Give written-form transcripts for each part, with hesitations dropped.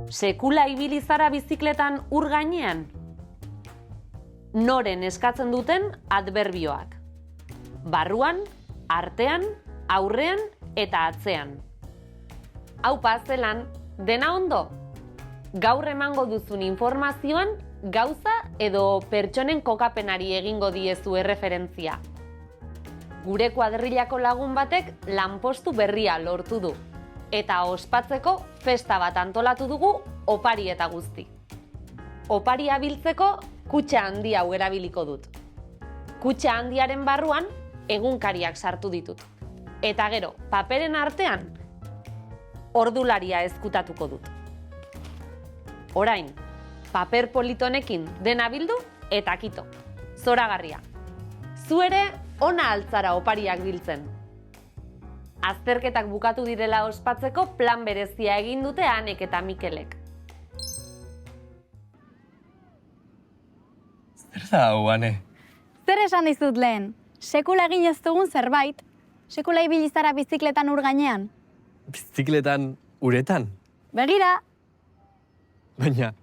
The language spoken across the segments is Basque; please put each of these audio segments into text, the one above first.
Sekula ibili zara bizikletan ur gainean? Noren eskatzen duten adverbioak. Barruan, artean, aurrean eta atzean. Aupa, zelan, dena ondo? Gaur emango duzun informazioan gauza edo pertsonen kokapenari egingo diezu erreferentzia. Gure kuadrillako lagun batek lanpostu berria lortu du. Eta ospatzeko festa bat antolatu dugu opari eta guzti. Oparia biltzeko kutxa handi hau erabiliko dut. Kutxa handiaren barruan egunkariak sartu ditut. Eta gero, paperen artean, ordularia ezkutatuko dut. Orain, paper politonekin dena bildu eta kito. Zoragarria. Zu ere ona altzara opariak biltzen. Azterketak bukatu direla ospatzeko plan berezia egin dute Anek eta Mikelek. Zer da hau, Ane? Zer esan dizut lehen? Sekula egin ez dugun zerbait? Sekula ibili zara bizikletan ur gainean? Bizikletan uretan? Begira! Baina,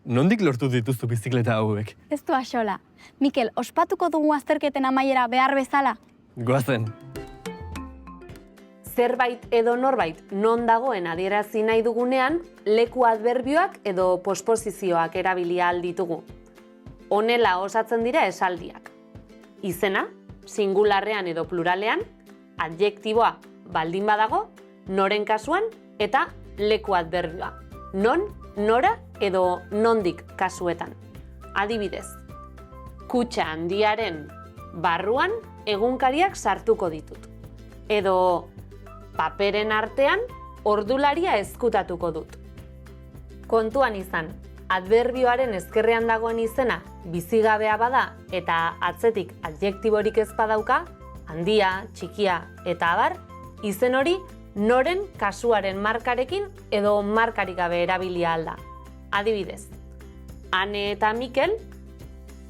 nondik lortu dituzu bizikleta hauek? Ez du axola. Mikel, ospatuko dugu azterketen amaiera behar bezala? Goazen. Zerbait edo norbait non dagoen adierazi nahi dugunean, leku adverbioak edo posposizioak erabili ahal ditugu. Honela osatzen dira esaldiak. Izena, singularrean edo pluralean, adjektiboa baldin badago, noren kasuan eta leku adverbioa. Non, nora edo nondik kasuetan. Adibidez, kutxa handiaren barruan egunkariak sartuko ditut. Edo paperen artean ordularia ezkutatuko dut. Kontuan izan, adverbioaren ezkerrean dagoen izena bizigabea bada eta atzetik adjektiborik ez badauka, handia, txikia eta abar, izen hori noren kasuaren markarekin edo markarik gabe erabili ahal da. Adibidez, Ane eta Mikel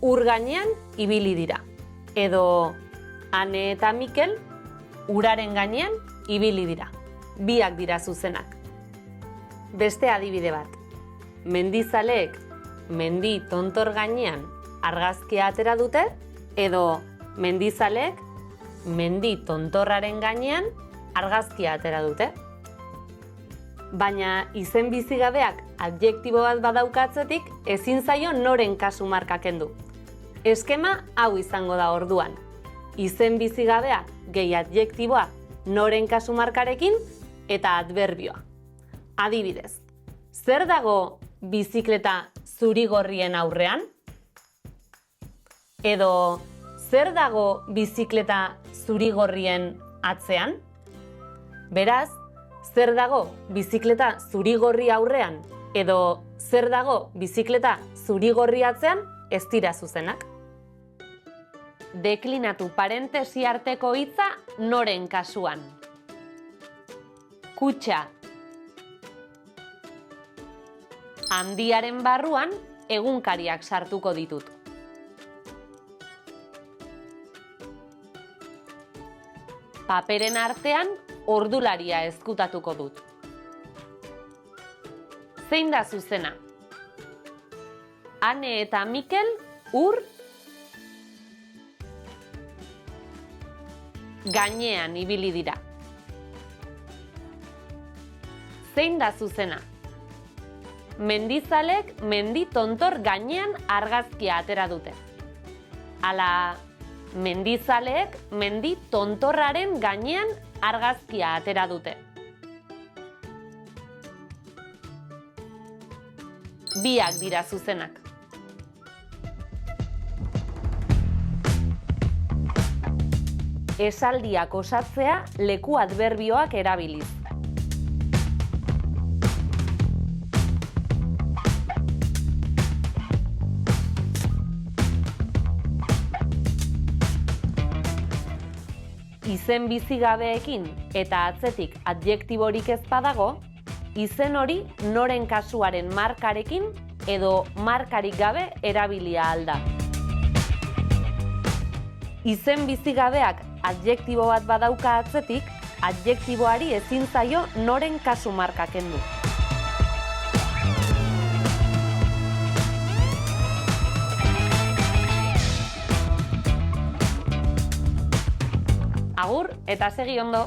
ur gainean ibili dira. Edo Ane eta Mikel uraren gainean ibili dira. Biak dira zuzenak. Beste adibide bat. Mendizaleek mendi tontor gainean argazkia atera dute, edo mendizaleek mendi tontorraren gainean argazkia atera dute. Baina izen bizigabeak adjektibo bat badauka atzetik, ezin zaio noren kasu marka kendu. Eskema hau izango da orduan. Izen bizigabea gehi adjektiboa noren kasu markarekin eta adverbioa. Adibidez, zer dago bizikleta zuri-gorrien aurrean? Edo, zer dago bizikleta zuri-gorrien atzean? Beraz, zer dago bizikleta zuri-gorri aurrean? Edo, zer dago bizikleta zuri-gorri atzean? Ez dira zuzenak. Deklinatu parentesi arteko hitza noren kasuan. Kutxa. Handiaren barruan egunkariak sartuko ditut. Paperen artean ordularia ezkutatuko dut. Zein da zuzena? Ane eta Mikel ur gainean ibili dira. Zein da zuzena? Mendizalek mendi tontor gainean argazkia atera dute. Ala, mendizaleek mendi tontorraren gainean argazkia atera dute. Biak dira zuzenak. Esaldiak osatzea leku adverbioak erabiliz. Izen bizigabeekin eta atzetik adjektiborik ez badago, izen hori noren kasuaren markarekin edo markarik gabe erabilia ahal da. Izen bizigabeak adjektibo bat badauka atzetik, adjektiboari ezin zaio noren kasu marka kendu. Agur eta segi ondo!